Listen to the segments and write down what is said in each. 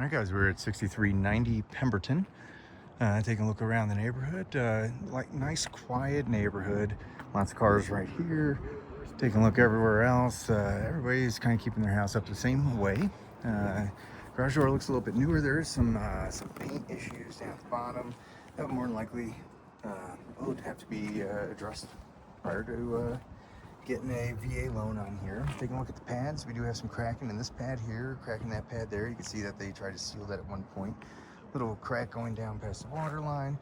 All right, guys, we're at 6390 Pemberton. Taking a look around the neighborhood. Like nice, quiet neighborhood. Lots of cars right here. Taking a look everywhere else. Everybody's kind of keeping their house up the same way. Garage door looks a little bit newer. There is some paint issues down at the bottom that more than likely would have to be addressed prior to getting a VA loan on here. Taking a look at the pads, we do have some cracking in this pad here, cracking that pad there. You can see that they tried to seal that at one point. Little crack going down past the water line.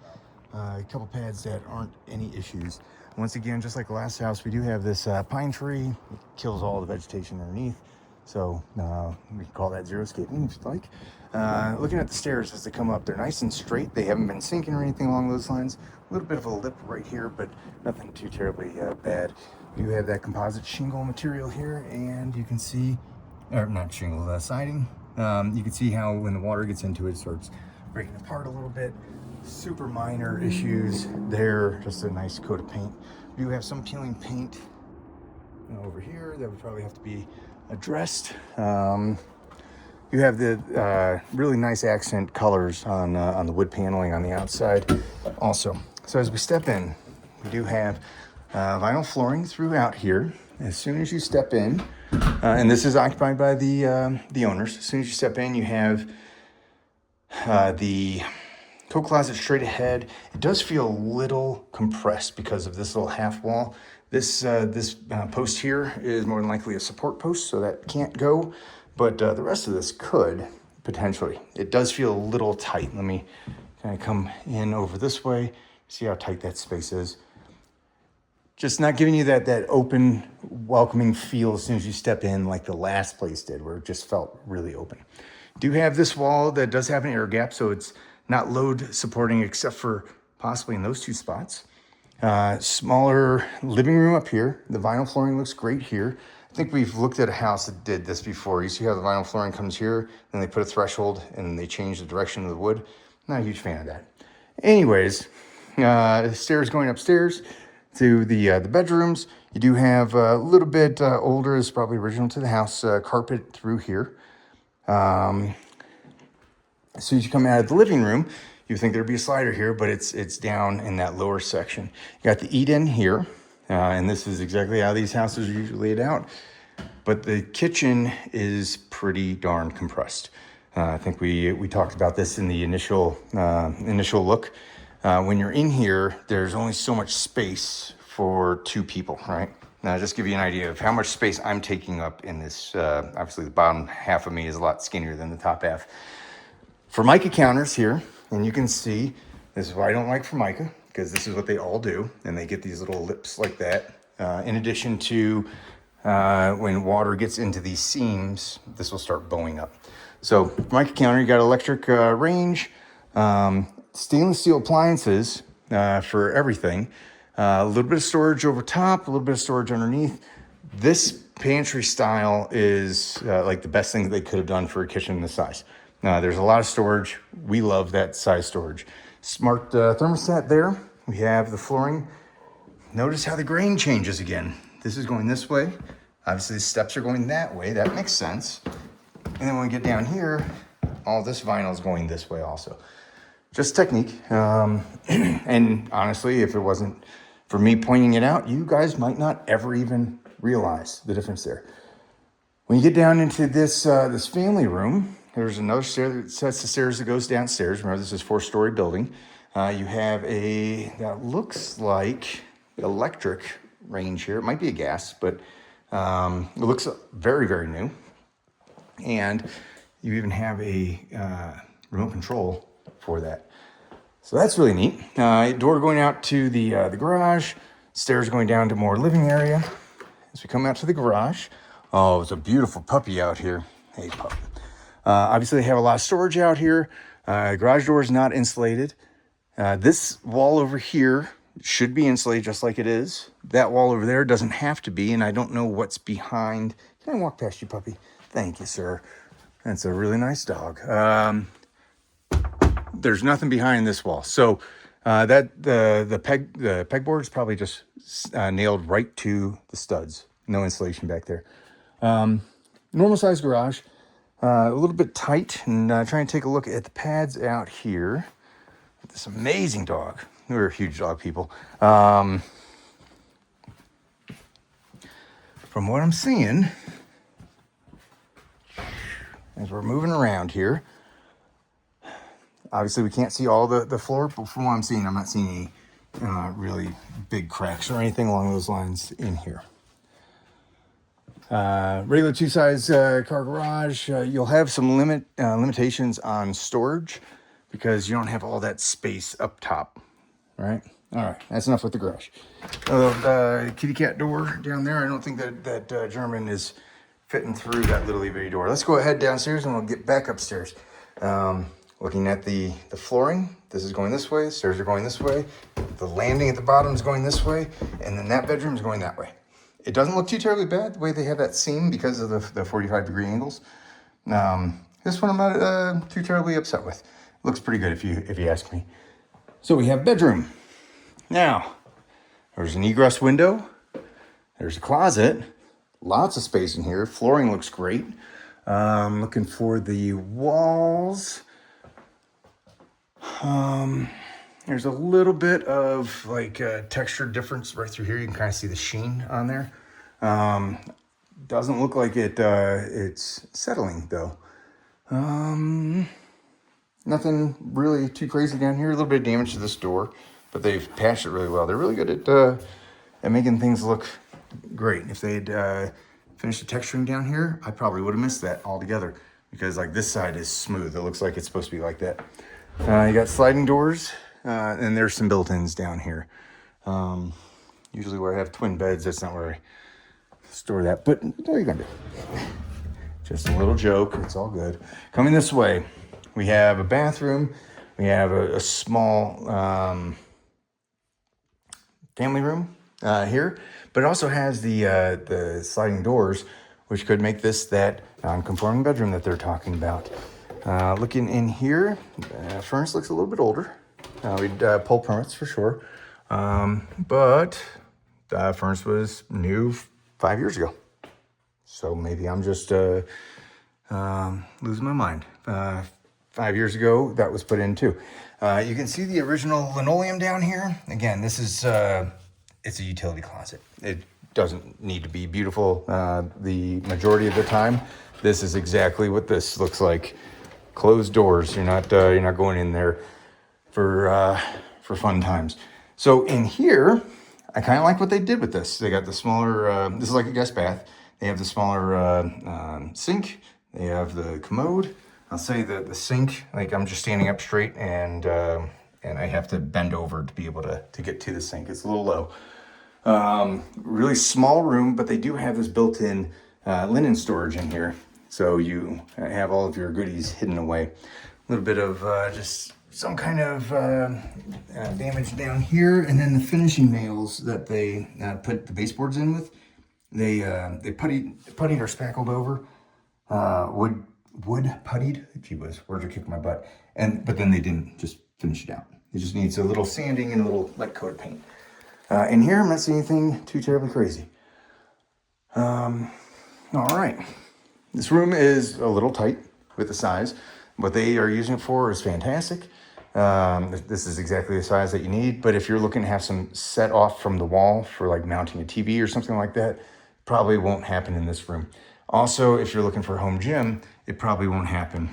A couple pads that aren't any issues. Once again, just like the last house, we do have this pine tree. It kills all the vegetation underneath. So we can call that zero escaping if you'd like. Looking at the stairs as they come up, they're nice and straight. They haven't been sinking or anything along those lines. A little bit of a lip right here, but nothing too terribly bad. You have that composite shingle material here, and you can see, or not shingle, siding. You can see how when the water gets into it, it starts breaking apart a little bit. Super minor issues there, just a nice coat of paint. We do have some peeling paint over here that would probably have to be addressed. You have the really nice accent colors on the wood paneling on the outside also. So as we step in, we do have vinyl flooring throughout here. As soon as you step in, and this is occupied by the owners, as soon as you step in, you have the coat closet straight ahead. It does feel a little compressed because of this little half wall. This post here is more than likely a support post, so that can't go, but the rest of this could potentially. It does feel a little tight. Let me kind of come in over this way, see how tight that space is. Just not giving you that open, welcoming feel as soon as you step in like the last place did, where it just felt really open. Do have this wall that does have an air gap, so it's not load supporting except for possibly in those two spots. Smaller living room up here. The vinyl flooring looks great here. I think we've looked at a house that did this before. You see how the vinyl flooring comes here, then they put a threshold and they change the direction of the wood. Not a huge fan of that. Anyways, stairs going upstairs to the bedrooms. You do have a little bit older, is probably original to the house, carpet through here. As soon as you come out of the living room, you think there'd be a slider here, but it's down in that lower section. You got the eat-in here, and this is exactly how these houses are usually laid out. But the kitchen is pretty darn compressed. I think we talked about this in the initial look. When you're in here, there's only so much space for two people, right? Now, just give you an idea of how much space I'm taking up in this. Obviously, the bottom half of me is a lot skinnier than the top half. Formica counters here, and you can see, this is why I don't like Formica, because this is what they all do, and they get these little lips like that. In addition to when water gets into these seams, this will start bowing up. So Formica counter, you got electric range, stainless steel appliances for everything. A little bit of storage over top, a little bit of storage underneath. This pantry style is like the best thing that they could have done for a kitchen this size. There's a lot of storage. We love that size storage. Smart thermostat there. We have the flooring. Notice how the grain changes again. This is going this way. Obviously, the steps are going that way. That makes sense. And then when we get down here, all this vinyl is going this way also. Just technique. And honestly, if it wasn't for me pointing it out, you guys might not ever even realize the difference there. When you get down into this family room, there's another stair that sets the stairs that goes downstairs. Remember, this is a 4-story building. You have that looks like electric range here. It might be a gas, but it looks very, very new. And you even have a remote control for that. So that's really neat. Door going out to the garage. Stairs going down to more living area. As we come out to the garage, oh, it's a beautiful puppy out here. Hey, pup. Obviously, they have a lot of storage out here. Garage door is not insulated. This wall over here should be insulated just like it is. That wall over there doesn't have to be, and I don't know what's behind. Can I walk past you, puppy? Thank you, sir. That's a really nice dog. There's nothing behind this wall. So the pegboard is probably just nailed right to the studs. No insulation back there. Normal size garage. A little bit tight, and trying to take a look at the pads out here. This amazing dog. We're huge dog people. From what I'm seeing, as we're moving around here, obviously we can't see all the floor, but from what I'm seeing, I'm not seeing any really big cracks or anything along those lines in here. Regular 2-size car garage. You'll have some limitations on storage because you don't have all that space up top. All right. That's enough with the garage. Kitty cat door down there. I don't think that German is fitting through that little bitty door. Let's go ahead downstairs and we'll get back upstairs. Looking at the flooring, this is going this way. Stairs are going this way. The landing at the bottom is going this way, and then that bedroom is going that way. It doesn't look too terribly bad the way they have that seam because of the 45-degree angles. This one I'm not too terribly upset with. It looks pretty good if you ask me. So we have bedroom. Now, there's an egress window. There's a closet. Lots of space in here. Flooring looks great. Looking for the walls. There's a little bit of like texture difference right through here. You can kind of see the sheen on there. Doesn't look like it's settling though. Nothing really too crazy down here. A little bit of damage to this door, but they've patched it really well. They're really good at making things look great. If they had finished the texturing down here, I probably would have missed that altogether because like this side is smooth. It looks like it's supposed to be like that. You got sliding doors, and there's some built-ins down here. Usually where I have twin beds, that's not where I store that, but what are you gonna do? Just a little joke, it's all good. Coming this way, we have a bathroom, we have a small family room here, but it also has the sliding doors, which could make this that non-conforming bedroom that they're talking about. Looking in here, furnace looks a little bit older. We'd pull permits for sure, but the furnace was new 5 years ago. So maybe I'm just losing my mind. 5 years ago, that was put in too. You can see the original linoleum down here. Again, this is it's a utility closet. It doesn't need to be beautiful the majority of the time. This is exactly what this looks like. Closed doors. You're not going in there for fun times. So in here, I kind of like what they did with this. They got the smaller. This is like a guest bath. They have the smaller sink. They have the commode. I'll say that the sink, like I'm just standing up straight and I have to bend over to be able to get to the sink. It's a little low. Really small room, but they do have this built-in linen storage in here. So you have all of your goodies hidden away. A little bit of just some kind of damage down here. And then the finishing nails that they put the baseboards in with, they puttied or spackled over. Wood puttied, gee whiz, words are kicking my butt. But then they didn't just finish it out. It just needs a little sanding and a little light coat of paint. In here, I'm not seeing anything too terribly crazy. All right. This room is a little tight with the size. What they are using it for is fantastic. This is exactly the size that you need. But if you're looking to have some set off from the wall for like mounting a TV or something like that, probably won't happen in this room. Also, if you're looking for a home gym, it probably won't happen.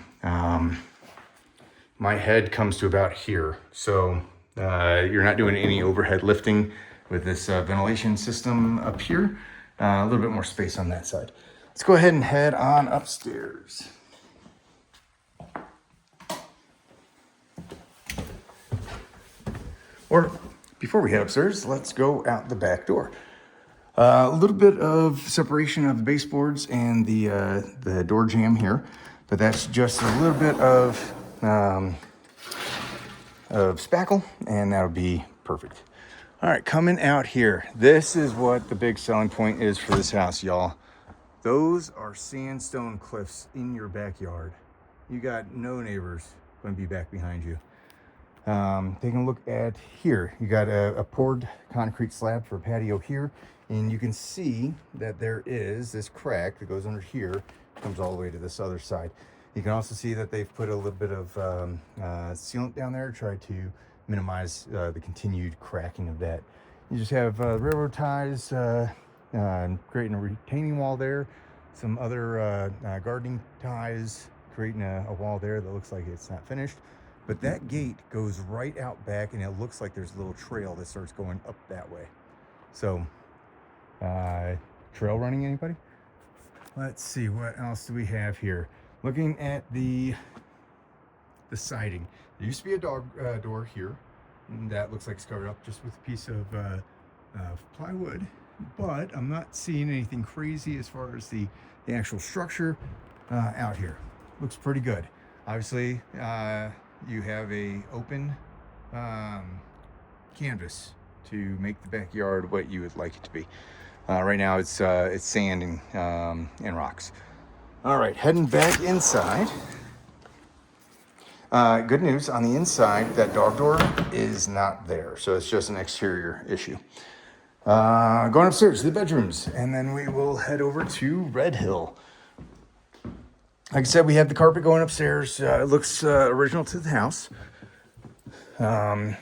My head comes to about here. So you're not doing any overhead lifting with this ventilation system up here. A little bit more space on that side. Let's go ahead and head on upstairs. Or before we head upstairs, let's go out the back door. A little bit of separation of the baseboards and the door jamb here, but that's just a little bit of spackle, and that'll be perfect. All right, coming out here. This is what the big selling point is for this house, y'all. Those are sandstone cliffs in your backyard. You got no neighbors going to be back behind you. Taking a look at here, you got a poured concrete slab for a patio here, and you can see that there is this crack that goes under here comes all the way to this other side. You can also see that they've put a little bit of sealant down there to try to minimize the continued cracking of that. You just have railroad ties creating a retaining wall there, some other gardening ties creating a wall there that looks like it's not finished. But that gate goes right out back, and it looks like there's a little trail that starts going up that way. So, trail running, anybody? Let's see, what else do we have here? Looking at the siding, there used to be a dog door here, and that looks like it's covered up just with a piece of plywood. But I'm not seeing anything crazy as far as the actual structure out here. Looks pretty good. Obviously, you have a open canvas to make the backyard what you would like it to be. Right now it's sand and rocks. All right, heading back inside. Good news, on the inside, that dog door is not there, so it's just an exterior issue. Going upstairs to the bedrooms, and then we will head over to Red Hill. Like I said, we have the carpet going upstairs. It looks original to the house.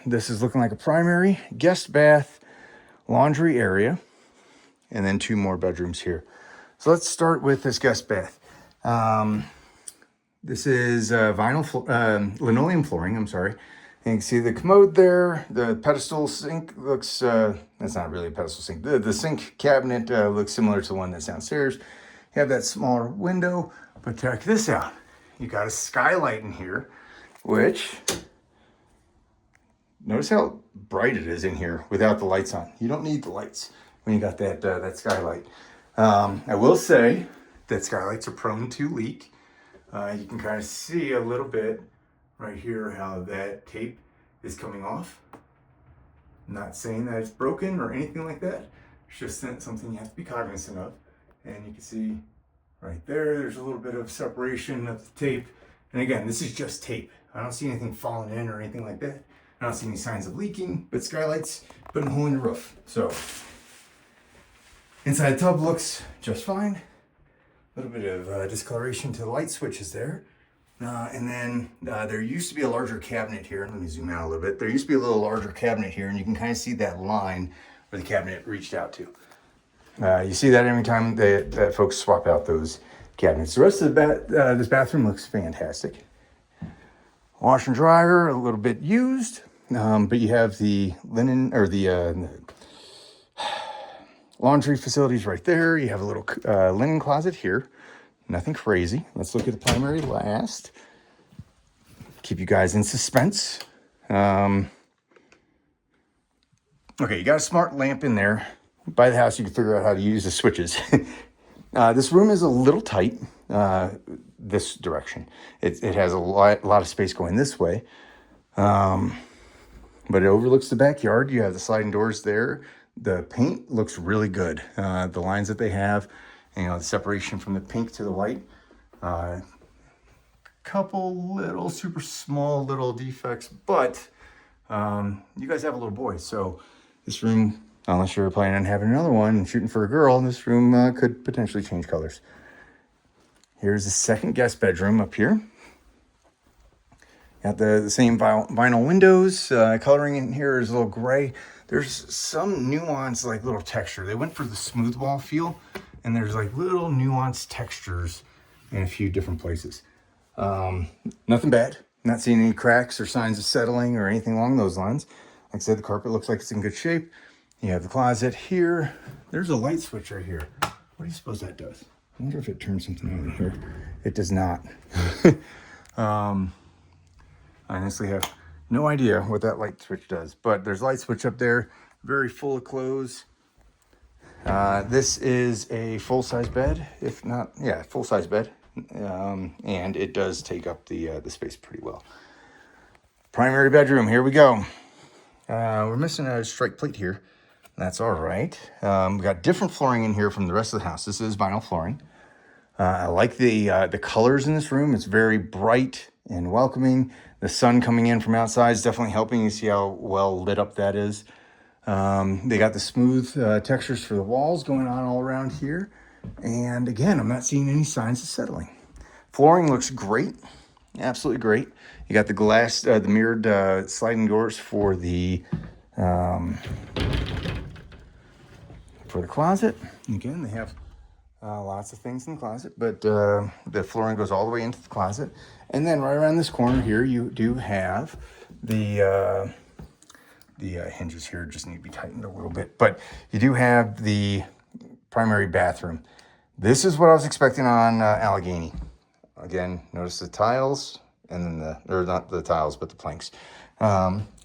This is looking like a primary, guest bath, laundry area, and then 2 more bedrooms here. So let's start with this guest bath. This is linoleum flooring, I'm sorry. And you can see the commode there. The pedestal sink looks, that's not really a pedestal sink. The sink cabinet looks similar to the one that's downstairs. You have that smaller window, but check this out. You got a skylight in here, which, notice how bright it is in here without the lights on. You don't need the lights when you got that skylight. I will say that skylights are prone to leak. You can kind of see a little bit right here how that tape is coming off. I'm not saying that it's broken or anything like that. It's just something you have to be cognizant of. And you can see right there's a little bit of separation of the tape. And again, this is just tape. I don't see anything falling in or anything like that. I don't see any signs of leaking, but skylights putting a hole in the roof. So inside the tub looks just fine. A little bit of discoloration to the light switches there. And then there used to be a larger cabinet here. Let me zoom out a little bit. There used to be a little larger cabinet here, and you can kind of see that line where the cabinet reached out to. You see that every time that folks swap out those cabinets. The rest of this bathroom looks fantastic. Washer and dryer, a little bit used, but you have the linen, or the laundry facilities right there. You have a little linen closet here. Nothing crazy. Let's look at the primary last. Keep you guys in suspense. Okay, you got a smart lamp in there. By the house, you can figure out how to use the switches. This room is a little tight this direction. It has a lot of space going this way. But it overlooks the backyard. You have the sliding doors there. The paint looks really good. The lines that they have, the separation from the pink to the white. Couple little super small little defects, but you guys have a little boy, so this room, unless you're planning on having another one and shooting for a girl, this room could potentially change colors. Here's the second guest bedroom up here. Got the same vinyl windows. Coloring in here is a little gray. There's some nuance, like little texture. They went for the smooth wall feel, and there's like little nuanced textures in a few different places. Nothing bad. Not seeing any cracks or signs of settling or anything along those lines. Like I said, the carpet looks like it's in good shape. You have the closet here. There's a light switch right here. What do you suppose that does? I wonder if it turns something on here. It does not. I honestly have no idea what that light switch does, but there's a light switch up there, very full of clothes. This is a full-size bed, if not, yeah, full-size bed. And it does take up the space pretty well. Primary bedroom, here we go. We're missing a strike plate here. That's all right. We got different flooring in here from the rest of the house. This is vinyl flooring. I like the colors in this room. It's very bright and welcoming. The sun coming in from outside is definitely helping. You see how well lit up that is. They got the smooth textures for the walls going on all around here. And again, I'm not seeing any signs of settling. Flooring looks great, absolutely great. You got the glass, the mirrored sliding doors for the closet. Again, they have lots of things in the closet, but the flooring goes all the way into the closet. And then right around this corner here, you do have the hinges here just need to be tightened a little bit, but you do have the primary bathroom. This is what I was expecting on Allegheny. Again, notice the tiles and then or not the tiles, but the planks.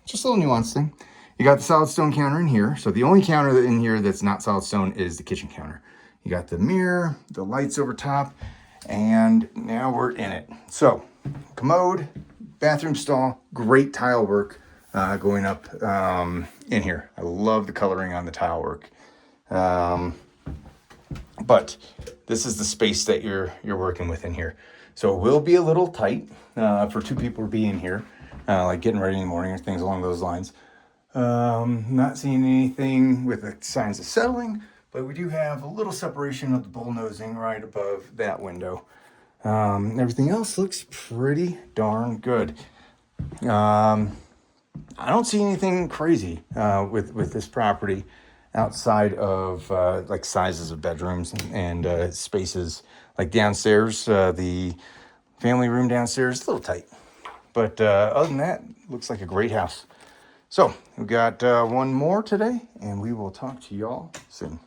Just a little nuance thing. You got the solid stone counter in here. So the only counter in here that's not solid stone is the kitchen counter. You got the mirror, the lights over top, and now we're in it. So commode, bathroom stall, great tile work going up in here. I love the coloring on the tile work. But this is the space that you're working with in here. So it will be a little tight for two people to be in here, like getting ready in the morning or things along those lines. Not seeing anything with the signs of settling, but we do have a little separation of the bullnosing right above that window. Everything else looks pretty darn good. I don't see anything crazy with this property outside of like sizes of bedrooms and spaces. Like downstairs, the family room downstairs is a little tight, but other than that, looks like a great house. So we've got one more today, and we will talk to y'all soon.